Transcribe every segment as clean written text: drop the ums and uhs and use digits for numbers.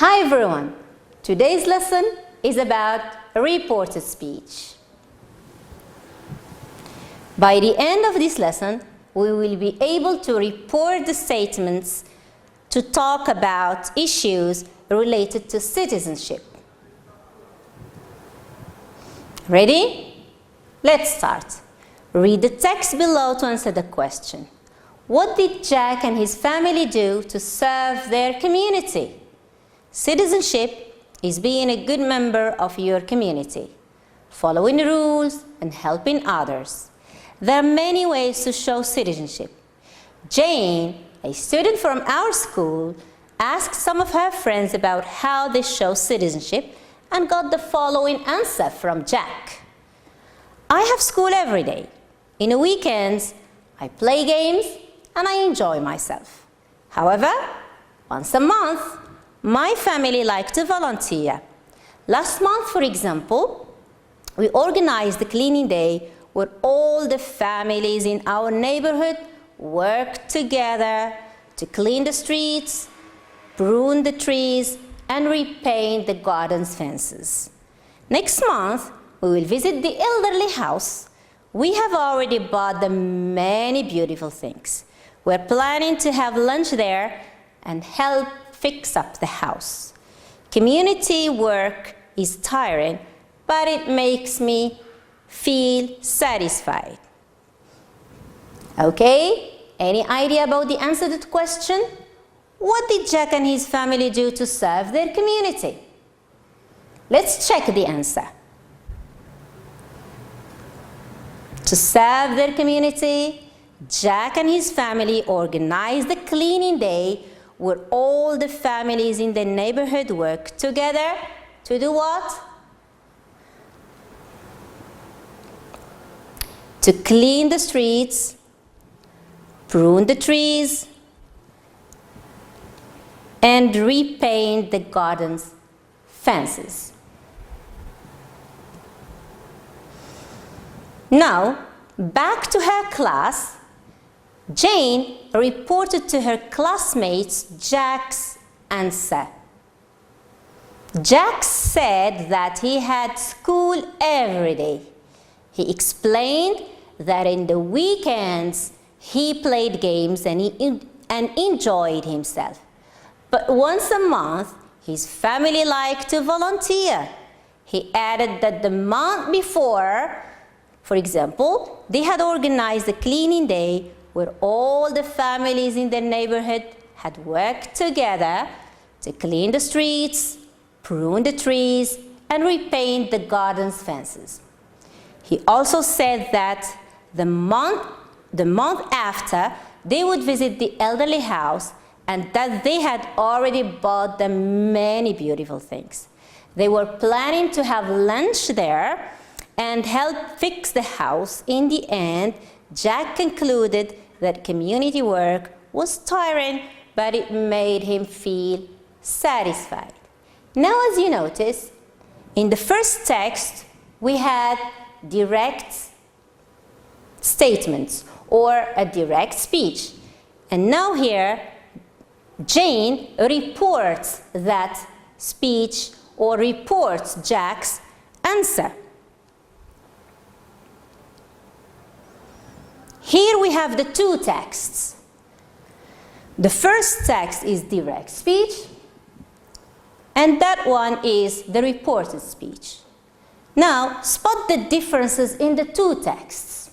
Hi everyone! Today's lesson is about reported speech. By the end of this lesson, we will be able to report the statements to talk about issues related to citizenship. Ready? Let's start. Read the text below to answer the question. What did Jack and his family do to serve their community? Citizenship is being a good member of your community, following rules and helping others. There are many ways to show citizenship. Jane, a student from our school, asked some of her friends about how they show citizenship and got the following answer from Jack. I have school every day. In the weekends, I play games and I enjoy myself. However, once a month, my family likes to volunteer. Last month, for example, we organized the cleaning day where all the families in our neighborhood worked together to clean the streets, prune the trees, and repaint the garden's fences. Next month, we will visit the elderly house. We have already bought them many beautiful things. We're planning to have lunch there and help fix up the house. Community work is tiring, but it makes me feel satisfied. Okay, any idea about the answer to the question? What did Jack and his family do to serve their community? Let's check the answer. To serve their community, Jack and his family organized the cleaning day where all the families in the neighborhood work together to do what? To clean the streets, prune the trees, and repaint the garden's fences. Now, back to her class, Jane reported to her classmates Jack's answer. Jack said that he had school every day. He explained that in the weekends he played games and enjoyed himself. But once a month, his family liked to volunteer. He added that the month before, for example, they had organized a cleaning day where all the families in the neighborhood had worked together to clean the streets, prune the trees, and repaint the garden's fences. He also said that the month after, they would visit the elderly house and that they had already bought them many beautiful things. They were planning to have lunch there and help fix the house. In the end, Jack concluded that community work was tiring, but it made him feel satisfied. Now, as you notice, in the first text, we had direct statements or a direct speech. And now here, Jane reports that speech or reports Jack's answer. Here we have the two texts. The first text is direct speech, and that one is the reported speech. Now, spot the differences in the two texts.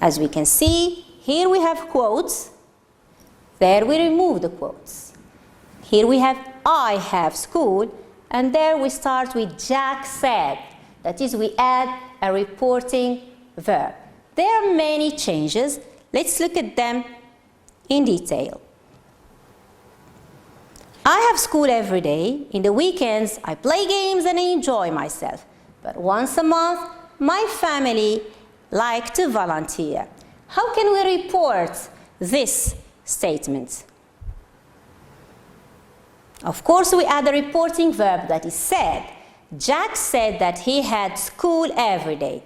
As we can see, here we have quotes. There we remove the quotes. Here we have I have school, and there we start with Jack said. That is, we add a reporting verb. There are many changes. Let's look at them in detail. I have school every day. In the weekends, I play games and I enjoy myself. But once a month, my family likes to volunteer. How can we report this statement? Of course, we add a reporting verb that is said. Jack said that he had school every day.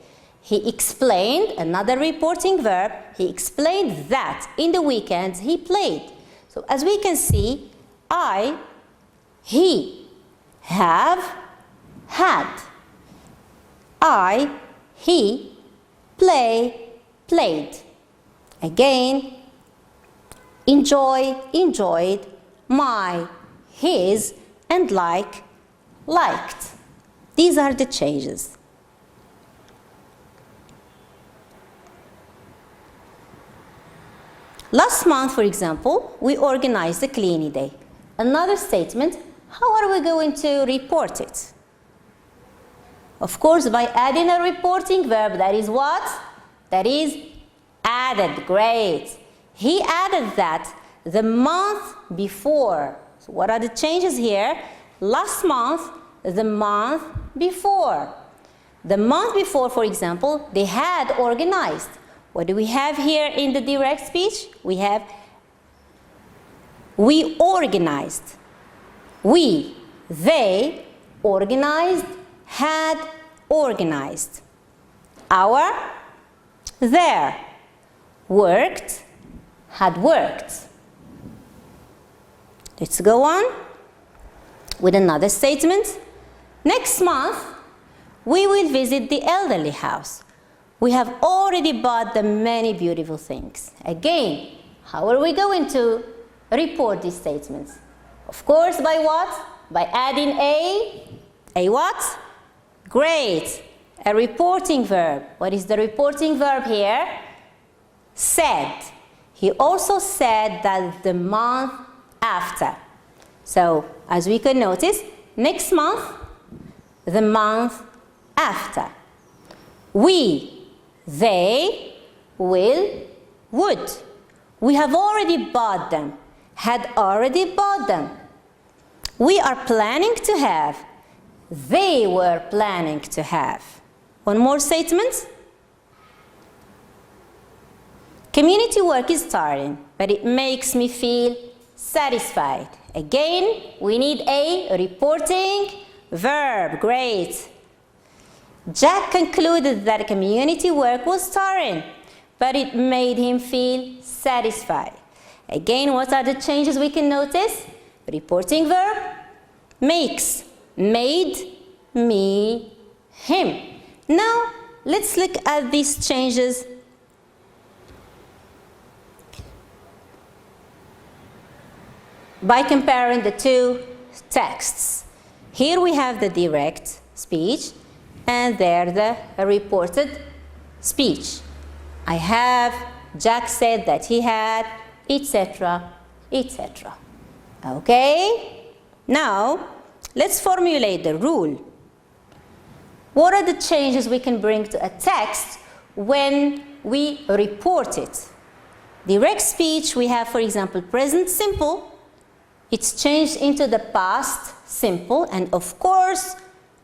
He explained, another reporting verb, he explained that in the weekends he played. So as we can see, I He, have, had. I, he, play, played. Again, enjoy, enjoyed, my, his, and like, liked. These are the changes. Last month, for example, we organized the cleaning day. Another statement, how are we going to report it? Of course, by adding a reporting verb, that is what? That is added, great. He added that the month before. So what are the changes here? Last month, the month before. The month before, for example, they had organized. What do we have here in the direct speech? We have we organized. We, they, organized, had organized. Our, their, worked, had worked. Let's go on with another statement. Next month, we will visit the elderly house. We have already bought them many beautiful things. Again, how are we going to report these statements? Of course, by what? By adding a what? Great. A reporting verb. What is the reporting verb here? Said. He also said that the month after. So, as we can notice, next month, the month after. We, they, will, would. We have already bought them, had already bought them. We are planning to have, they were planning to have. One more statement. Community work is tiring, but it makes me feel satisfied. Again, we need a reporting verb. Great. Jack concluded that community work was tiring, but it made him feel satisfied. Again, what are the changes we can notice? Reporting verb, makes, made, me, him. Now, let's look at these changes by comparing the two texts. Here we have the direct speech and there the reported speech. I have, Jack said that he had, etc., etc. Okay? Now, let's formulate the rule. What are the changes we can bring to a text when we report it? Direct speech, we have, for example, present simple. It's changed into the past simple, and of course,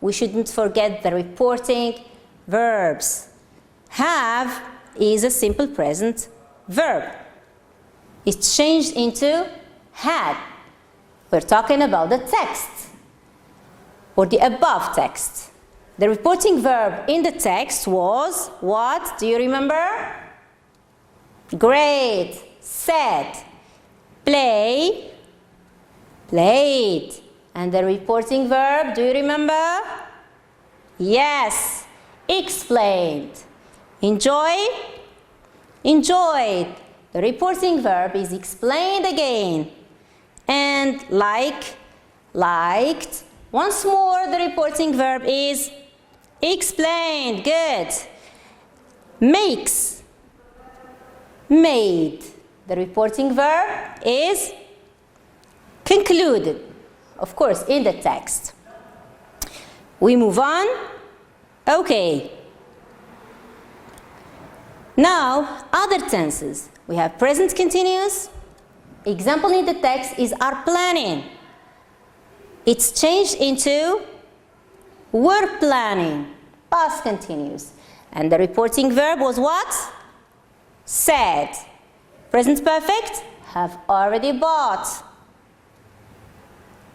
we shouldn't forget the reporting verbs. Have is a simple present verb. It's changed into had. We're talking about the text or the above text. The reporting verb in the text was what? Do you remember? Great. Said. Play. Played. And the reporting verb, do you remember? Yes. Explained. Enjoy. Enjoyed. The reporting verb is explained again. And like, liked. Once more, the reporting verb is explained. Good. Makes. Made. The reporting verb is concluded. Of course, in the text. We move on. Okay. Now, other tenses. We have present continuous. Example in the text is are planning. It's changed into were planning. Past continuous. And the reporting verb was what? Said. Present perfect. Have already bought.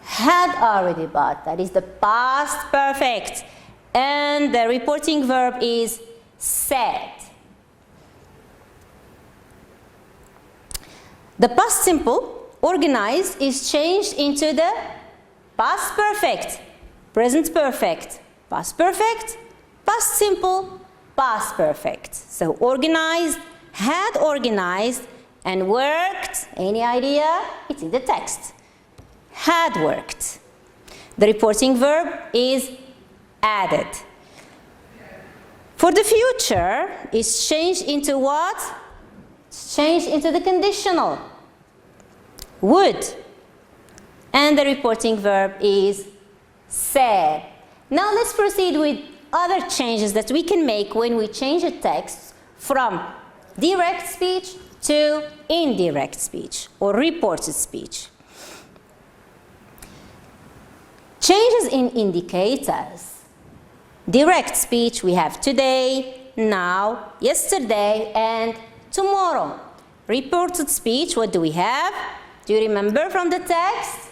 Had already bought. That is the past perfect. And the reporting verb is said. The past simple, organized, is changed into the past perfect, present perfect, past perfect, past simple, past perfect. So organized, had organized, and worked. Any idea? It's in the text. Had worked. The reporting verb is added. For the future, it's changed into what? It's changed into the conditional. Would. And the reporting verb is said. Now let's proceed with other changes that we can make when we change a text from direct speech to indirect speech or reported speech. Changes in indicators. Direct speech we have today, now, yesterday, and tomorrow. Reported speech, what do we have? Do you remember from the text?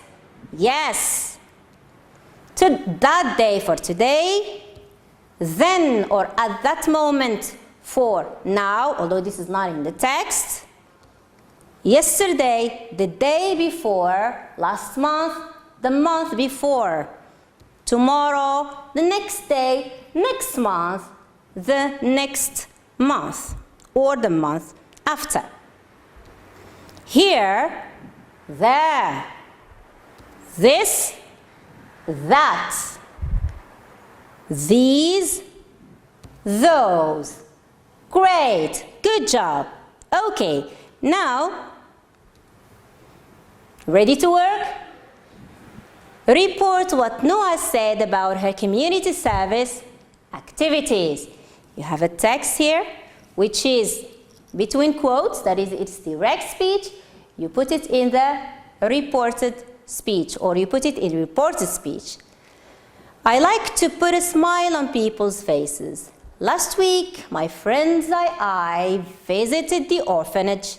Yes. That day for today, then or at that moment for now, although this is not in the text. Yesterday, the day before, last month, the month before. Tomorrow, the next day, next month, the next month, or the month after. Here, there, this, that, these, those. Great, good job. Okay, now, ready to work? Report what Noah said about her community service activities. You have a text here, which is between quotes, that is, it's direct speech. You put it in the reported speech, or you put it in reported speech. I like to put a smile on people's faces. Last week, my friends and I visited the orphanage.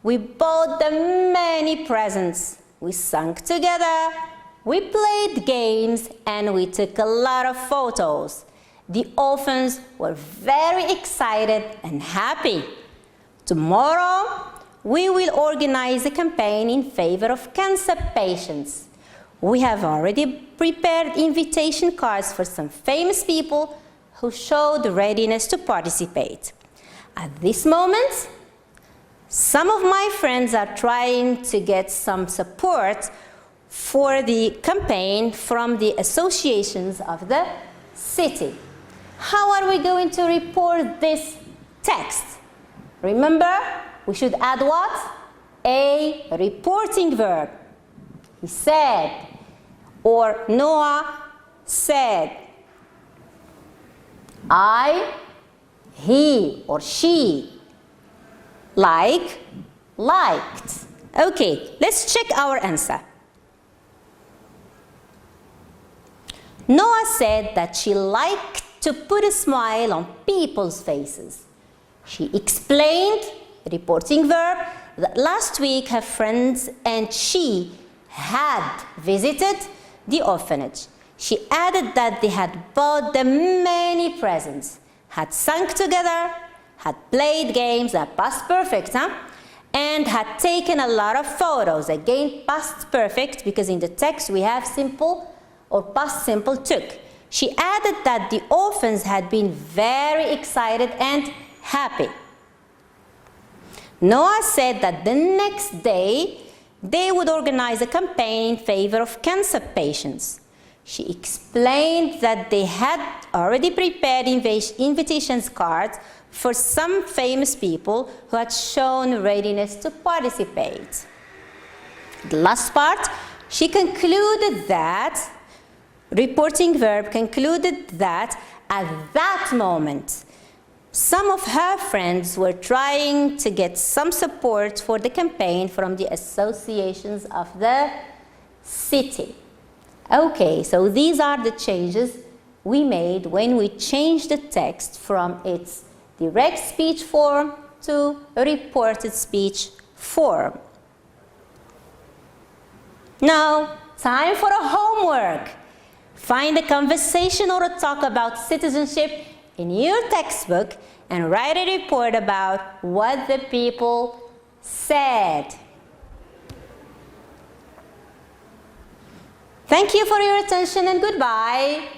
We bought them many presents. We sang together. We played games and we took a lot of photos. The orphans were very excited and happy. Tomorrow, we will organize a campaign in favor of cancer patients. We have already prepared invitation cards for some famous people who showed readiness to participate. At this moment, some of my friends are trying to get some support for the campaign from the associations of the city. How are we going to report this text? Remember, we should add what? A reporting verb. He said, or Noah said. I, he, or she. Like, liked. Okay, let's check our answer. Noah said that she liked to put a smile on people's faces. She explained, reporting verb, that last week her friends and she had visited the orphanage. She added that they had bought them many presents, had sung together, had played games, past perfect, and had taken a lot of photos. Again, past perfect, because in the text we have simple or past simple took. She added that the orphans had been very excited and happy. Noah said that the next day they would organize a campaign in favor of cancer patients. She explained that they had already prepared invitation cards for some famous people who had shown readiness to participate. The last part, she concluded that, reporting verb concluded that at that moment, some of her friends were trying to get some support for the campaign from the associations of the city. Okay, so these are the changes we made when we changed the text from its direct speech form to reported speech form. Now, time for a homework. Find a conversation or a talk about citizenship in your textbook and write a report about what the people said. Thank you for your attention and goodbye.